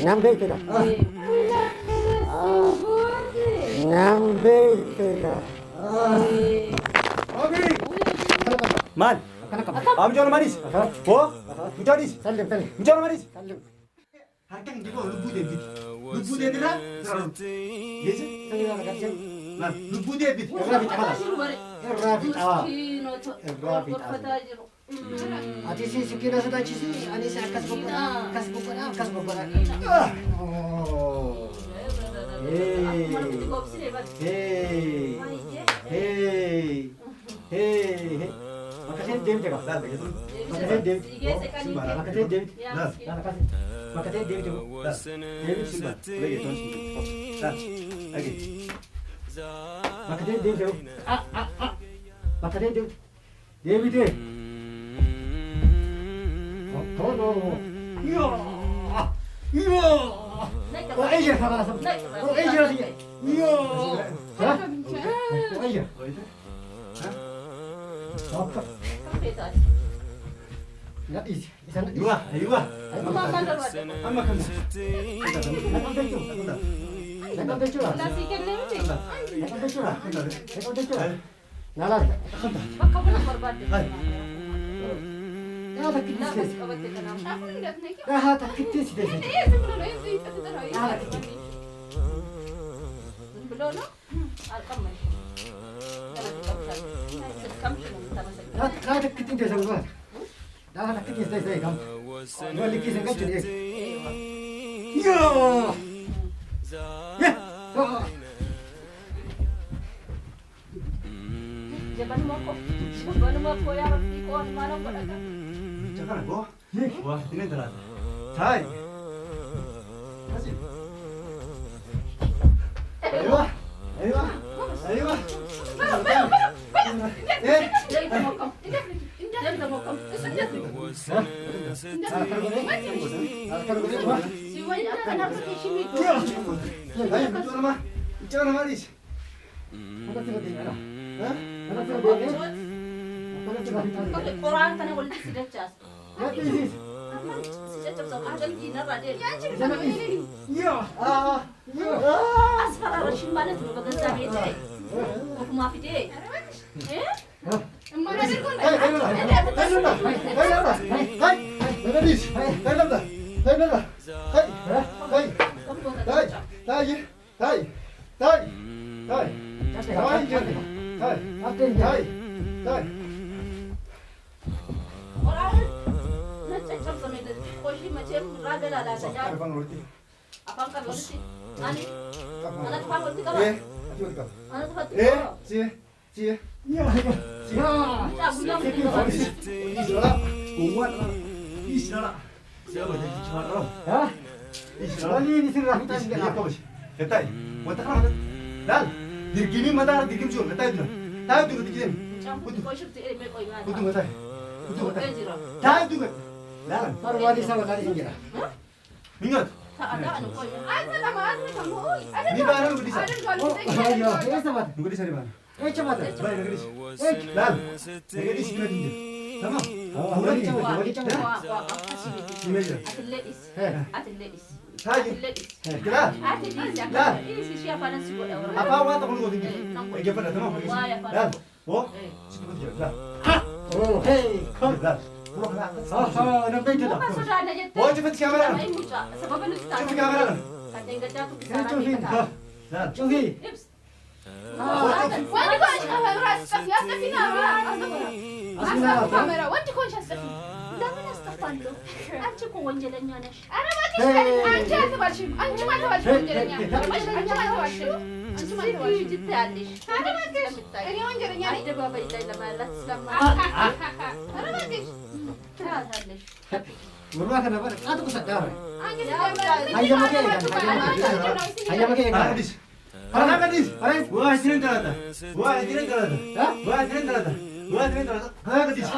Nyampe kita. Nyampe kita. Man. Am jangan manis. Oh, mujaris. Salim. Jangan manis. Salim. Harkan juga lupu deh. Lupu deh tidak? Yes. Salim nak kasih. Nah, lupu deh bit. Rabbit awal. Rabbit awal. Rabbit awal. Ati si sikira sudah cisi. Ani saya kas bukana. Oh. Hey. Makasih David jaga. Makasih David. Makasih David. Makasih David jaga. David Simba. Lagi tuan Simba. Lagi. Makasih David jaga. Makasih David. David deh. Kono. Yo. Oh Asia sama sama. Oh Asia sih. Yo. Hah? Oh Asia. Apa? Ya, sana. Dua. Amma kan. Nakam bencura. Nala. Hai. Ya tak kita sih. Ya tak kita sih. Dah tak kita deh semua. Dah tak kita deh kamu. Dua lagi sangat jadi. Yo. Ya. Jangan mau ya ikon mana boleh. Jangan aku. Wah, ini telat. Hai. Masih. Ayo. Orang kan yang boleh sudah cas. Ada di nara deh. Asfara rashin mana tu bagai zaman itu. Aku maaf deh. Ingat. Ada anu kau. Ada nama anu kamu. Ini barang lu bisa. Nunggu di sana mana? cepat. Baik, negeri. Dan, negeri sini dia. Sama. Ini aja. Atletis. Saja. Kira. Ini siapa nasi boleh orang. Apa awak tak perlu tinggi. Ege pada sama. Dan, oh, seperti itu. Oh, hey, Kom. Dan. Nampak itu dah. Oh, cepat kamera. Sebab lu tak. Cepat kamera. Kadang kadang tu Saya cuci. Dan. Cuci. وين كنت كاميرا استفي استفي نارا كاميرا وين كنت استفي لا من استفانتو أنت كون وانجلني أنا انا ما تشتري انت تبغى انت ما تبغى وانجلني انت ما تبغى انت ما تبغى جبت عندي انا ما كنت انا وانجلني أنا بابا إلا لما لا تسلم انا ما كنت هذا Berubah kenapa? Atau kesadar. Ayam Ayam Hadis. Para hadis. Wah, jiran terata. Wah, jiran terata. Wah, jiran terata. Wah, jiran terata. Hadis.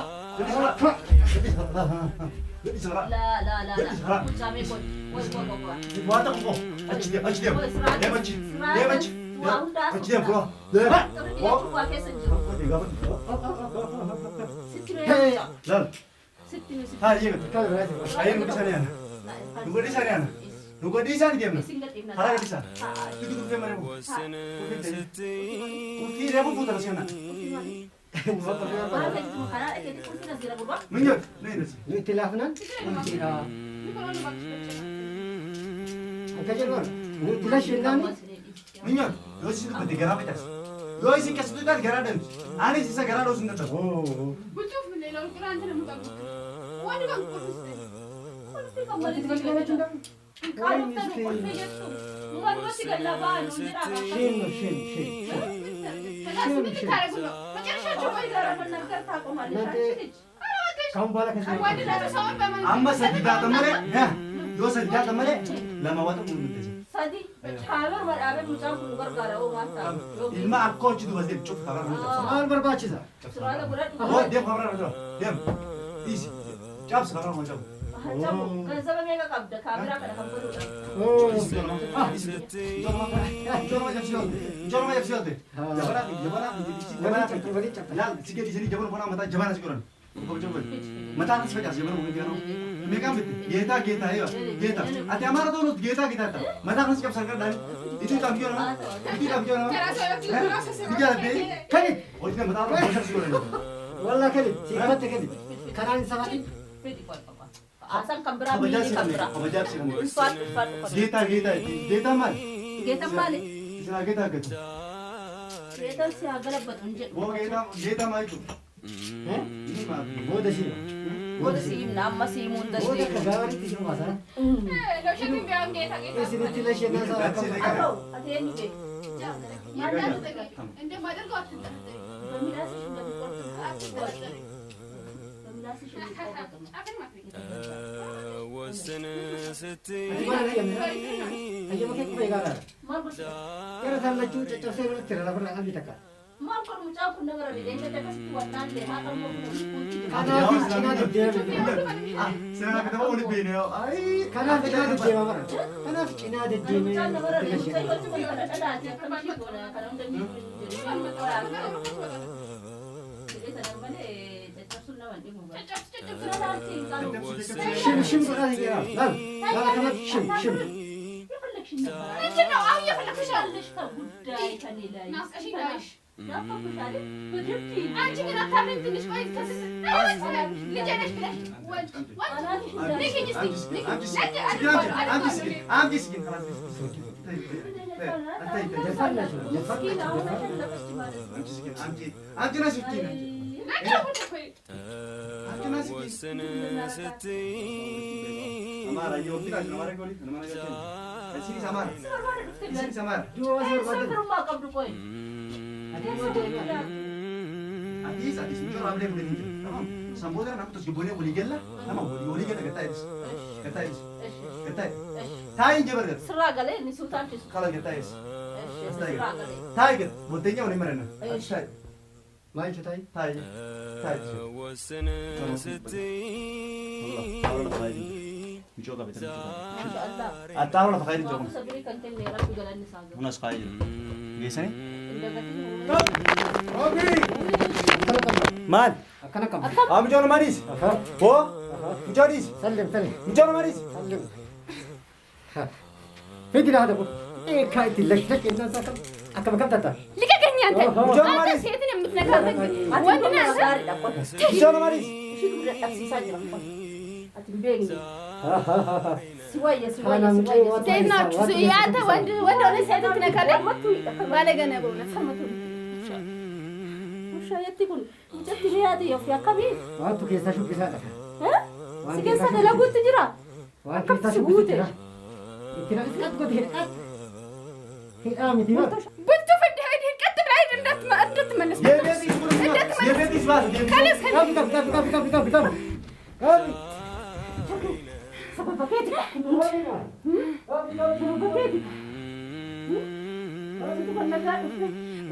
لا كنت عامل كون Buat aku. Aci dia. Dia baci. Aci dia bro. Dia. Oh. Tiga apa? Lan. ها يجي هاي نقول ثانية نقول ثانية نقول ثانية ديم هلا كذا تقول في مريم وفي رابو فوتر سيانا من يوم نين نسي نتلافنا كجرون نتلاش النامي من يوم يوسف بدي جرابي تاس يوسف كسبت ده جرادن أنا سيسا جرادو سنتا بتشوف من الليل القرآن ترى مطبق وانا بقول kamu bala kasi. Amma sadida tamale, ya. Yo sadida tamale, lama wata mulu tesi. Sadi, kalau ada macam bukan gara o mata. Ilma aku citu basir cuk kabar macam. Soal berbaca sah. Soalnya berat. Oh, dia kabar macam. Dia, isi, jawab kabar macam. Macam, kan sama mereka kabda, kamera kada kampur. Oh, Jorma macam siapa? Jorma macam siapa? Jabana, ya, sikit di sini jabana mana mata jabana sekuran. Kau coba, mata kan sepeda jabana mungkin kan? Mereka geta ya, geta. Ati amara tu nut geta kita tak. Mata kan siap sarkar dan itu kami orang, itu kami orang. Tiga lagi, kali. oh ini mata apa besar sekuran. Wallah kali, siapa kali? Karan sama ni. Asal kamera mini kamera. Geta mal. Geta mal. Sila geta. Geta si agak betunjuk. Oh geta mal itu. Ini mal. Oh dah sih. Gua sih nama sih muda Oh sih. dah kagak ni sih masa. لو شكل بيان جيتا Eh sini tilas ya nasa. Atau, ada yang ni. انت ما ادري قلت Dominasi sudah dikorban. Dominasi sudah dikorban. Mana lagi ni? Ayo makan kue kagak. Mal bos. Kira sama cuci cuci saya nak cerita pernah ambil tak? Mal kalau ucap pun dengar ada yang kata kasih buat nanti, makan mau kunci. Karena Cina tu dia. Sila kita mau ulit bini. Ay, Karena Cina tu dia mana? Karena Cina tu dia. Ucap dengar ada, Tilas saya ya. kalau cuma ada dia kan sih guna, kalau udah ni jadi orang. Jadi saya mana cecak sunnah mandi mau. Sunnah nanti kalau. Shim pernah dia. Lan, lan kamu shim. انت نوع هي في الكشال ليش كبداي كان لا ناس اشي دايش لا كبداي بدرتي انت كده تعمل تنش كويس كسس اللي جانش كده وانت نيجي نستي ambil sikit. Ambil nasi sikit. Ambil nasi sikit. Amara, yo kita nama rekori, nama rekori. Sini samar. Sini samar. Dua masuk badan. rumah kamu koi Adis, muncul ramai boleh ni. Tamam. Sambodan nak terus boleh gela. Nama boleh gela kata is. Thai je berkat. seragale ni sultan tu Kalau kata is. seragale Thai ke? Botenya mana mana? Thai. Main cutai. Thai. Mencoba betul. Allah Atau lah pakai aku sabri kan tem merah tu jalan ni saja Mana sekali? Biasa ni? indah kati Oke. Kalau kamu. Man. Akan kamu. Mencoba manis. Aha. Oh. Mencoba manis. Salim. Mencoba manis. Salim. Fikir ada pun. Kai tilas nak kita sakam. Akan makan tata. لقاكني انت Mencoba انت manis. سيتني متنكرك Ati وانا dari dapat Mencoba manis. sih berat taksi saja dapat ati beng Hahaha. siwaya زينا يا وند ولا سيتني متنكرك ما لقينا بونا مش يتكون جت لي هذه يا كبير Waktu kita syukur sana. ها سيكسا لا قلت جرا Waktu kita syukur sana. Kira sekat kau tidak. Kita mesti nak. بنتو في الدهاية كتب العيد اندت ما اندت من Dia betis pun. Dia betis mas. خلاص Kami. سبب بكيت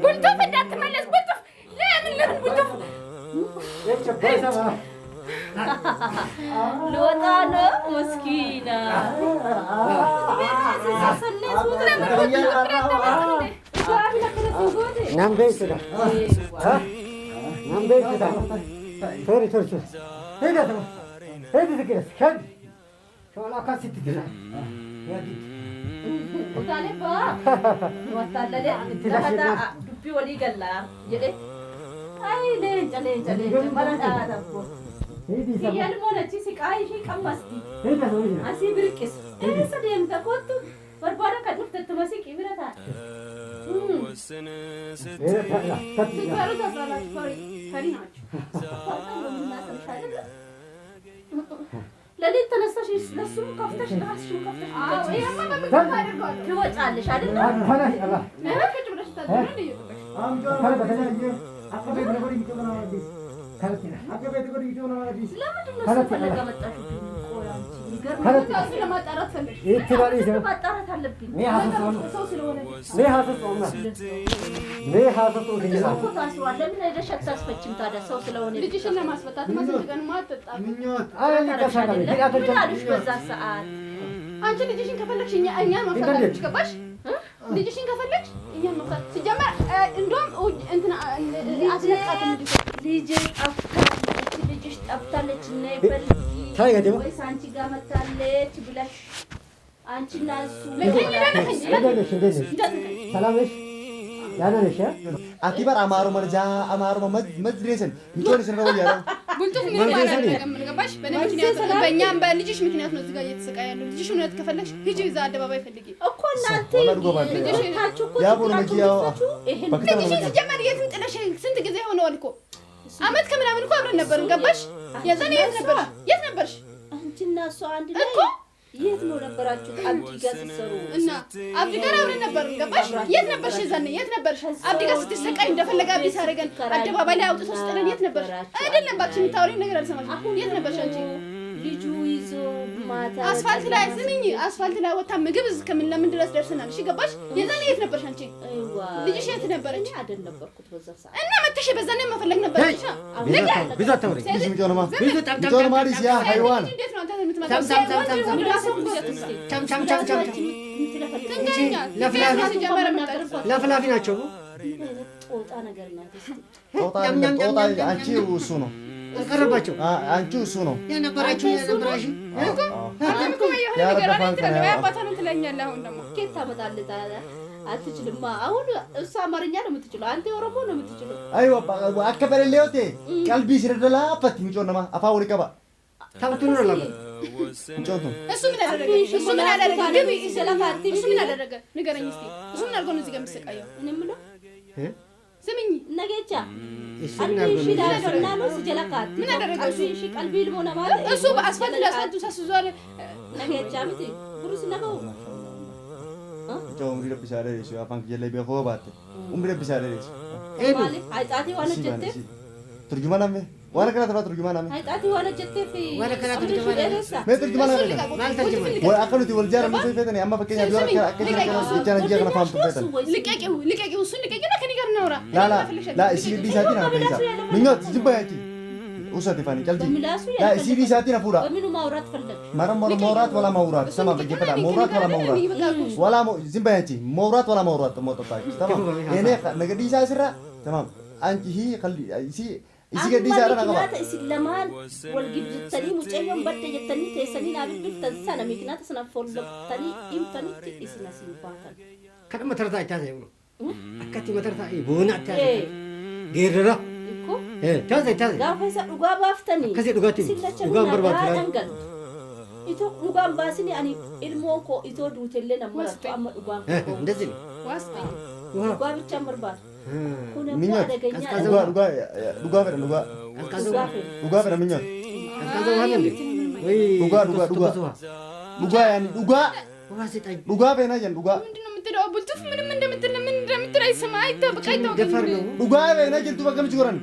بنتو في الدهاية تملس بنتو لا من لبن بنتو Cepat sama. لوطانو مسكينة Nambe sudah. Nambe sudah. Sorry. Tidak sama. هذه ذكرى كان شو العلاقة ست دينا يا دي وتعالي بقى وتعالي لي دبي ولي قلا جدي أي ليه مرة هذا هذه هي المونة تيسك أي شيء كمستي هذا سوينا أسي بركس سديم تقول بربارة كتبت تمسك إبرة تفارو تصرف فريناج لليت تنسش لسه كفتش ناس شو كفتش ويا ما بتفارق هو تعالش عادي هلا الله ما كنت بدش تدرني أم جو هلا بدنا نجي أقرب من غير يجوا لنا ودي كلتنا أقرب من غير يجوا لنا ودي لما تنسى فلقة متأشف كلت تأصيل ما تعرف فلش إيه تبالي ما زين تعرف هاللبين ليه حاسس صوصي لونه ليه حاسس والله ليه حاسس والله سوف تاسوال لمن إذا شك تاسفتشم تادا سوس لونه ልጅሽን ለማስፈታት ማስፈታትን ማትጣጣ ምኞት أنا كسر لي في أكل ምን አሉሽ በዛ ሰዓት አንቺ ልጅሽን ከፈለግሽ እኛን መፍታት ገባሽ ልጅሽን ከፈለግሽ እኛን መፍታት ሲጀመር እንደውም እንትና አስለቃት ልጅ ጠፍታለች ልጅሽ ጠፍታለች ነይ በልጂ ታዲያ ደግሞ ወይስ አንቺ ጋር መጣለች ብለሽ አንቺና እሱ ሰላም ነሽ ደህና ነሽ አቲበር አማሩ መርጃ አማሩ መድሬሰን ሚቶንስ ነው ያለው ቡልቱፍ ምን ያደረገ ምን ገባሽ በኔ ምክንያት በእኛም በልጅሽ ምክንያት ነው እዚህ ጋር እየተሰቃየ ያለው ልጅሽ እውነት ከፈለግሽ ሂጂ እዛ አደባባይ ፈልጊ እኮ እናንተ ልጅሽታችሁ እኮ ያቡ ነው ያው ልጅሽ ሲጀመር የትን ጥለሽ ስንት ጊዜ ሆነዋል እኮ አመት ከምናምን እኮ አብረን ነበርን ገባሽ የዛኔ የት ነበርሽ አንቺና እሱ አንድ ላይ የት ነው ነበራችሁ አብዲ ጋር ስትሰሩ እና አብዲ ጋር አብረን ነበርን ገባሽ የት ነበርሽ የዛኔ የት ነበርሽ አብዲ ጋር ስትሰቃይ እንደፈለገ አብዲ ሳረገን አደባባይ ላይ አውጥቶ ስጥለን የት ነበርሽ አይደለም ባክሽ የምታወሪኝ ነገር አልሰማሽም የት ነበርሽ አንቺ ልጁ ይዞ ማታ አስፋልት ላይ ስሚኝ አስፋልት ላይ ወጣ ምግብ እስከምን ለምን ድረስ ደርሰናል እሺ ገባሽ የዛኔ የት ነበርሽ አንቺ ልጅሽ የት ነበረች አይደል ነበርኩት በዛ ሰዓት እና መተሽ በዛኔ መፈለግ ነበርሽ ብዙ አታውሪ ልጅ ምጮንማ ምጮንማ ልጅ ያ ሃይዋን እንዴት ነው አንተ የምትመጣው ለፍላፊ ናቸው ጦጣ ነገር ናት ጦጣ አንቺ እሱ ነው ቀረባቸው አንቺ እሱ ነው የነበራችሁ ኬት ታመጣለህ አትችልማ አሁን እሱ አማርኛ ነው የምትችለው አንተ ኦሮሞ ነው የምትችለው አይዋ አከበለ ለዮቴ ቀልቢ ሲረደላ አፈት ምጮንማ አፋው ሊቀባ ታውቱን ነው ለባ ምጮንቱ እሱ ምን አደረገ ግቢ ስለካቲ እሱ ምን አደረገ ንገረኝ እስቲ እሱ ምን አድርጎ ነው እዚህ ጋር የምትሰቃየው እኔ የምለው ስሚኝ ነገቻ እሱ ምን አድርጎ ነው ነው ስለካቲ ምን አደረገ እሺ ቀልቢ ልሞና ማለት እሱ በአስፋልት ላይ አስፋልቱ ሳስዟል ነገቻ ምት ብሩስ ነው ጆ ኡምሪ ለብሳለ እሱ አፋን ከጀለ ቢሆ ባተ ኡምሪ ለብሳለ እሱ አይጣቲ ዋነ ጀቴ ትርጁማና ዋና ከና ተባ ትርጁማና አይጣቲ ዋነ ጀቴ ዋና ከና ትርጁማና ትርጁማና ማለት ተርጁማና ወይ አከሉት ወልጃራ ምን ፈተነ ያማ ፈከኛ ቢወራ ከአከኛ ከና ጀና ፋም ፈተነ ልቀቂው እሱን ልቀቂና ከኔ ጋር እናውራ ላ ሲዲ ሳቲና ፈይሳ ምኞት ዝባያቲ ውሰት ፋኒ ጨልጂ ላ ሲዲ ሳቲና ፉራ በምኑ ማውራት ፈለግ ማረም ማውራት ወላ ማውራት ሰማ በጀፈዳ ማውራት ወላ ማውራት ወላ ዝባያቲ ማውራት ወላ ማውራት ሞተታች ተማም እኔ ነገዲ ሳስራ ተማም አንቺ ሂ خلي isi gadi sara nagaba islaman wal gibtani mucayyon badde jettani teesani nabil biltan miknata sana folloktani imtani isna simpatan kan matarta itaase akkati matarta boona itaase geerra ko itaase gaafa isa dhugaa baaftani kasi dhugaati dhugaan barbaachisa ito dhugaan baasini ani ilmoo ko ito duutelle nammaratu amma dhugaan ko እንደዚህ ዋስታ dhugaa bicha barbaad ምኞት ዱጋ በረ ዱጋ በረ ምኞት ቀዝቃዛ ውሃ ነው እንዴ ወይ ዱጋ ያኒ ውሃ ሲጣይ ዱጋ በና ጀን ዱጋ ምንድነው የምትለው ቡልቱፍ ምንም እንደምትል አይሰማ አይተበቃ ደፋር ነው ዱጋ በና ጀን ቱበከም ጅጎራን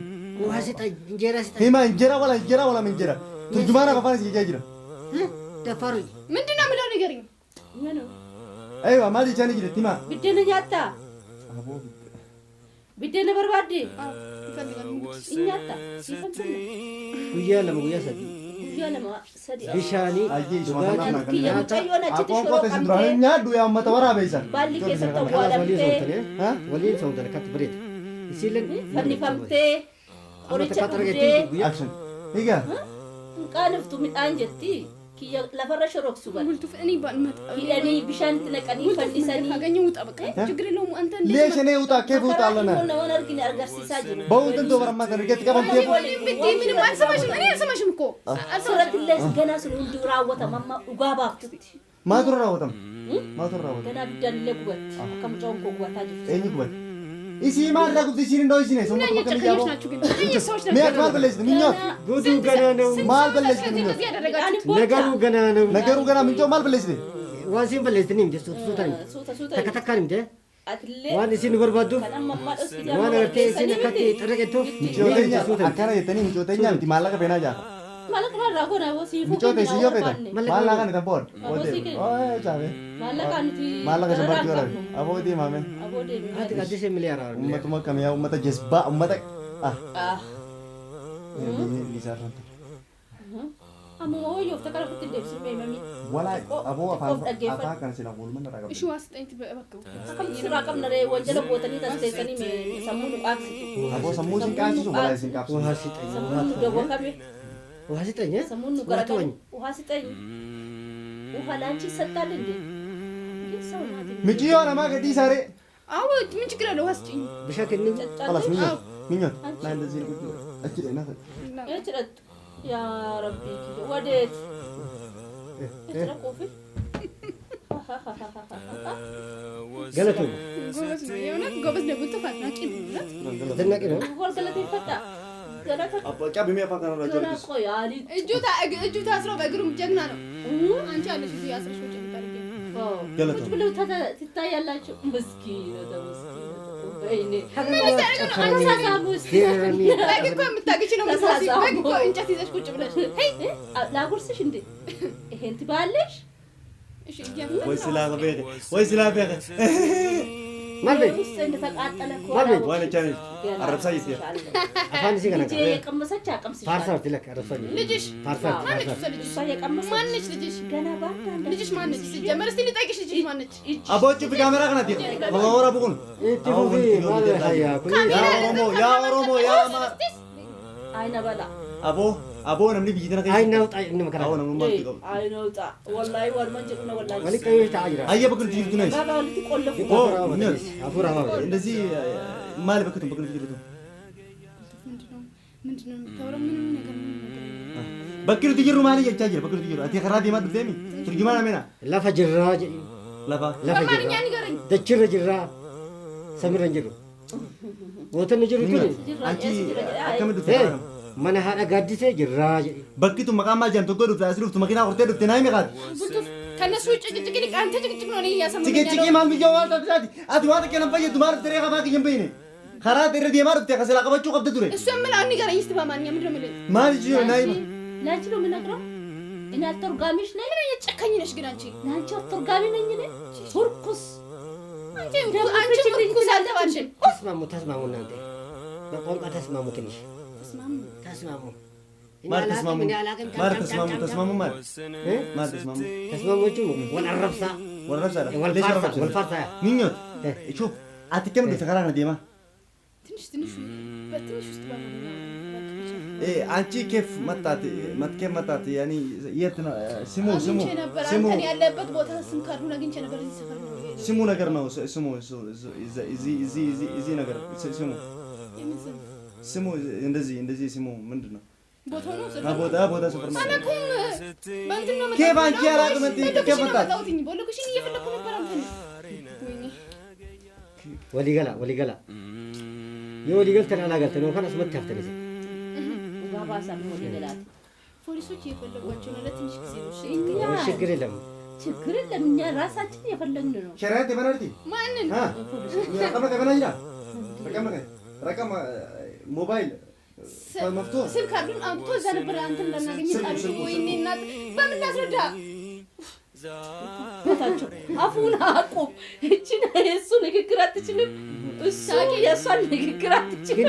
ውሃ ሲጣይ እንጀራ ሲጣይ ሂማ እንጀራ ወላ እንጀራ ትርጁማና ከፋን ሲጃጅራ ደፋር ምንድነው የምለው ንገሪኝ ምኑ አይዋ ማሊ ቻኒ ጅለ ቲማ ቢደነኛታ ቢደነ በርባዴ እኛታ ሲፈንተን ጉያ ለመጉያ ሰዲ ጉያ ለማ ሰዲ ቢሻኒ አጂ ሱማና ናታ የሆነ አቆንቆ ተስድራኛ ዱያ መተወራ በይሳ ባሊ ከሰተው ዋላምቴ ወሊ ሰው ተለከት ብሬት ሲልን ፈኒ ፈምቴ አክሽን ይጋ قالفتو من أنجتي كي لا فرش روكسو بقى قلت فاني بالمت يعني بشان تنقني فندسني هاغني وطا بقى تجري لهم انت ليش انا وطا كيف وطا لنا وانا ارجع ارجع ساجر بوت انتو برما ترجع كمان بدي من ما سمعش انا سمعش مكو صورة الله جناس الوندورا وتماما وغابا ما ترى وطم ما ترى وطم كنا بدنا لقوت كم جون قوة تاجي اي قوت ايسي ما لا قلت سيرين دو سيني سمو انا كم يتخيلش جابو ناتشو كده اي سوش ميا مال بلش منيوت ጉዱ ገና ነው مال بلش منيوت ነገሩ ገና ነው ነገሩ ገና ምንጮ ማል በለስ ደ ዋሲን በለስኒ እንደ ሱታን سوتا ተከተካን እንደ أتلي ዋን ሲን በርባዱ كنا ماما أسكت ዋን አርቴ ሲን ከቲ ተረገቱ ምጮተኛ አካራ የተኒ ምጮተኛ ምቲ ማላቀ በናጃ مالك ما راكونا وسيفو ምጮተ ሲዮ በተ ማላቀ ነተቦር ወደ ኦይ ቻቤ مالك أنتي ማላቀ ሰበርቲ ወራ አቦዲ ማሜ أبودي አት ጋዲስ ሚሊያራ ኡመቱ መከም ያው ኡመተ ጀስባ ኡመተ ሊዛራንተ أما هو يفتكر في الدبس ميمي ولا ابو افا كان سينا قول من رغب شو واسطين تبقى كم سرا كم نري وجل بوتني تستيسني مي سمون أكسي ابو سموسين كاسي ولا سين كابس ውሃ ሲጠኝ سمون دوا كم ውሃ ሲጠኝ سمون نقرأ وهاسيتين وهلانشي ستالين دي مجيو انا ما قدي ساري አዎ ምን ችግር አለው ወስጪኝ ብሸክኒ خلاص منيوت لا እንደዚህ اكيد انا اجرت يا ربي وديت اتركوا فيه ገለቱ ጎበዝ ነው የእውነት ጎበዝ ነው ጉቶ አድናቂ ነው ተናቂ ነው هو القلة يفتح قلت አባ ጫብ የሚያፋ ካራ ነው أنا أخوي علي እጁ ታስሮ በእግሩም ጀግና ነው አንቺ አለሽ እዚህ አስረሽ ወጭ ታርጊ ገለቱ قلت له تتايلاችሁ مسكينة مسكينة ويني በግ እኮ የምታገች ነው መስሎኝ በግ እኮ እንጨት ይዘሽ ቁጭ ብለሽ ላጉርስሽ እንዴ ይሄን ትባለሽ እሺ ወይ ስላ በገ ማልበይ እንደ ተቃጠለ እኮ ማልበይ ዋና ቻለንጅ አረብሳ ይስያ አፋን ሲገና ልጄ የቀመሰች አቀምስሽ ፋርሳር ትለክ አረፈኝ ልጅሽ ፋርሳር ማነች ፋርሳር ልጅሽ እሷ የቀመሰች ማነች ልጅሽ ገና ባንዳ ልጅሽ ማነች ሲጀመር እስቲ ልጠይቅሽ ልጅሽ ማነች አቦጭ በካሜራ ከናት ወራ ቡቁን ኢትፉዚ ማለ ሀያ ኩኒ ያ ኦሮሞ ያ ማ አይነ በላ አቦ ነምኒ ቢጂተና አይናውጣ እንመከራ አሁን ነው ማለት ነው አይነውጣ ወላሂ ወልመንጀሩ ነው ወላሂ ወሊቀይ ታጅራ አየ በኩል ትይቱ ነሽ ባባ ልትቆለፉ አፉራ እንደዚህ ማል በኩል ትይቱ ምንድነው የምታወራው ምንም ነገር በኩል ትይሩ ማለት ያቻጅራ በኩል ትይሩ አቲ خرادي ما تدمي ترجمان امنا ለፈጅራ በማንኛ ንገረኝ ደችረ ጅራ ሰምረን ጅሩ ወተን ጅሩ ኩኒ አንቺ አከምዱ mana hada gaddise jirra bakkitu maqama jantu godu tasriftu makina qorte dufte nay meqat ከነሱ ጭቅጭቅ ሊቅ አንተ ጭቅጭቅ ነው እኔ እያሰማኝ ጭቅጭቅ ማል ቢጀው ዋልታ ትላቲ አት ዋት ከነም በየ ዱማር ተሬጋ ባክ ይምበይኔ خرات الردي ما ربت كسلا قبچو قبت دوره እሱ ምን አሁን ንገረኝ እስቲ በማንኛ ምንድነው የምልህ ማል ጂዮ ናይ ላንቺ ነው የምነግረው እኔ አተርጓሚሽ ነኝ ምን አይነት ጨካኝ ነሽ ግን አንቺ ላንቺ አተርጓሚ ነኝ እኔ ቱርኩስ አንቺ ቱርኩስ አልተባልሽም ተስማሙ እናንተ በቋንቋ ተስማሙ ትንሽ ተስማሙ ማል ተስማሙ ተስማሙ ማል ተስማሙቹ ወልአረብሳ ወልፋርሳ ሚኞት ሹፍ አትከም ተከራና ዲማ ትንሽ በትንሽ ውስጥ በማንኛ አንቺ ኬፍ መጣት ያኒ የት ነው ስሙ አንተን ያለበት ቦታ ስም ካርዱን አግኝቼ ነበር እዚህ ሰፈር ነው ስሙ ነገር ነው ስሙ እዚህ ነገር ስሙ እንደዚህ ስሙ ምንድነው ቦታው ነው ቦታ ሰፈር ነው አላውቅም በእንትን ነው ኬፍ አንቺ ያላቅም ኬፍ መጣት ቦሎክሽን እየፈለኩ ነበር አንተን ወሊገላ የወሊገል ተናናጋልተ ነው ካናስ መታፍተለሽ ባባ ሳም ወሊገላት ፖሊሶች እየፈለጓቸው ነው ለትንሽ ጊዜ ነው ችግር የለም እኛ ራሳችን የፈለግን ነው ሸራት በነርቲ ማንን ረቀመ ከበናይና ረቀመ ሞባይል መፍቶ ስልክ ካርዱን አውጥቶ እዛ ነበር አንተን እንዳናገኝ ጣሉ ወይኔ እናት በምን ላስረዳ ቦታቸው አፉን አቁም እቺን እሱ ንግግር አትችልም እሱ የሷን ንግግር አትችልም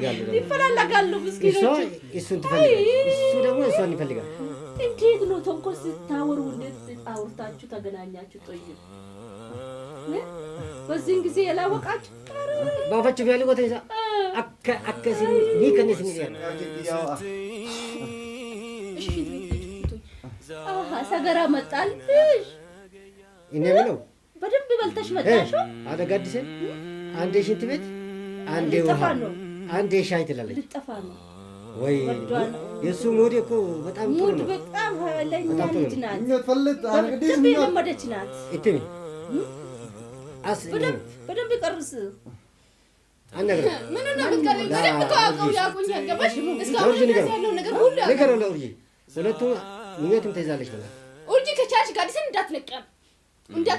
ግን ይፈላልጋሉ ምስኪኖች እሱን ትፈልጋለህ እሱ ደግሞ እሷን ይፈልጋል እንዴት ነው ተንኮል ስታወሩ እንዴት አውርታችሁ ተገናኛችሁ ጠይቁ በዚህን ጊዜ ያላወቃችሁ ባፋችሁ ቢያል ቆተይዛ አከሲን ይከነስን ይያል እሺ ሰገራ መጣልሽ እኔ ምነው በደንብ በልተሽ መጣሽ አደጋድሰ አንዴ ሽንት ቤት አንዴ ውሃ አንዴ ሻይ ትላለች ልጠፋ ነው ወይ የሱ ሞዴ እኮ በጣም ጥሩ ሙድ ነው በጣም ኃይለኛ ልጅ ናት ምኞት ፈልጥ አንግዲህ በደንብ ምኞት የለመደች ናት እትሚ አስ በደንብ ይቀርስ አነገር ምን ነው የምትቀርኝ? በደንብ ተዋቀው ያቁኛል። ገባሽ? እስካሁን ድረስ ያለው ነገር ሁሉ ነገር ነው ለውርጂ ሁለቱ ምኞትም ተይዛለች ማለት ኡርጂ ከቻልሽ ጋዲስን እንዳትለቀም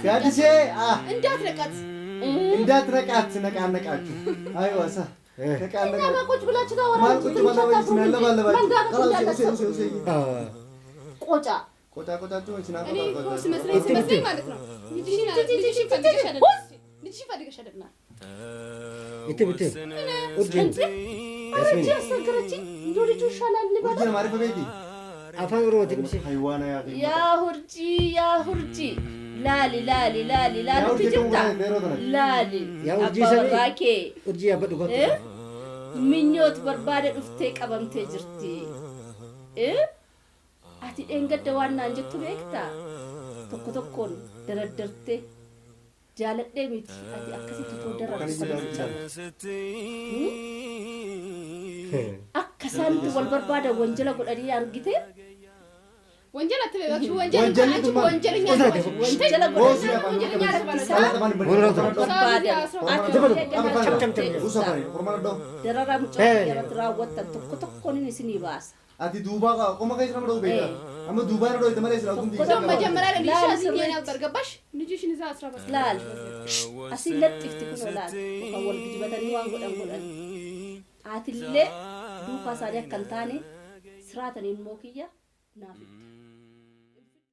ጋዲሴ እንዳትለቃት እንዳትነቃት ነቃነቃችሁ አይዋሳ እና በቁጭ ብላችሁ ማን ታወራችሁ ቁጭ ባለባችሁ ስናለባለባችሁ ቆጫ ቆጣ ቆጣችሁ እቺና እኔ ቆጣ ኮርስ መስለኝ ማለት ነው። ልጅሽን ፈልገሽ አይደልና እትብት ኡርጂ አረጂ አሰከረችኝ እንደው ልጁ ይሻላል ልበላ ኡርጂ ማሪፈ ቤቲ አፋን ሮት ግምሲ ሃይዋና ያ ሁርጂ ላሊ ትጅታ ላሊ አባራኬ ኡርጂ ያበዱ ጎት ምኞት በርባደ ዱፍቴ ቀበምቴ ጅርቲ አቲ ደንገደ ዋና እንጀቱ ቤክታ tokkon ደረደርቴ ጃለዴ ሚት አቲ አከሲት አከሳንት ወልበርባደ ወንጀለ ጎዳዲ አርጊቴ ወንጀል አትበላችሁ ወንጀለኛ ደራራም ጨረትራወጣ ተኮተኮንን ሲኒባስ አቲ ዱባ ቆማ ከይስ ነው ቤታ አማ ዱባ ነው ተመለስ ነው ጉንዲ ኮዶ መጀመሪያ ለዲሻ ሲገና ተርገባሽ ልጅሽን እዛ 14 ላል አሲለጥፍት ኩላል ወል ግጅበተኒ ዋንጎዳን ጎዳን አትለ ዱካ ሳዲያ ከንታኔ ስራተን ሞክያ ናፊ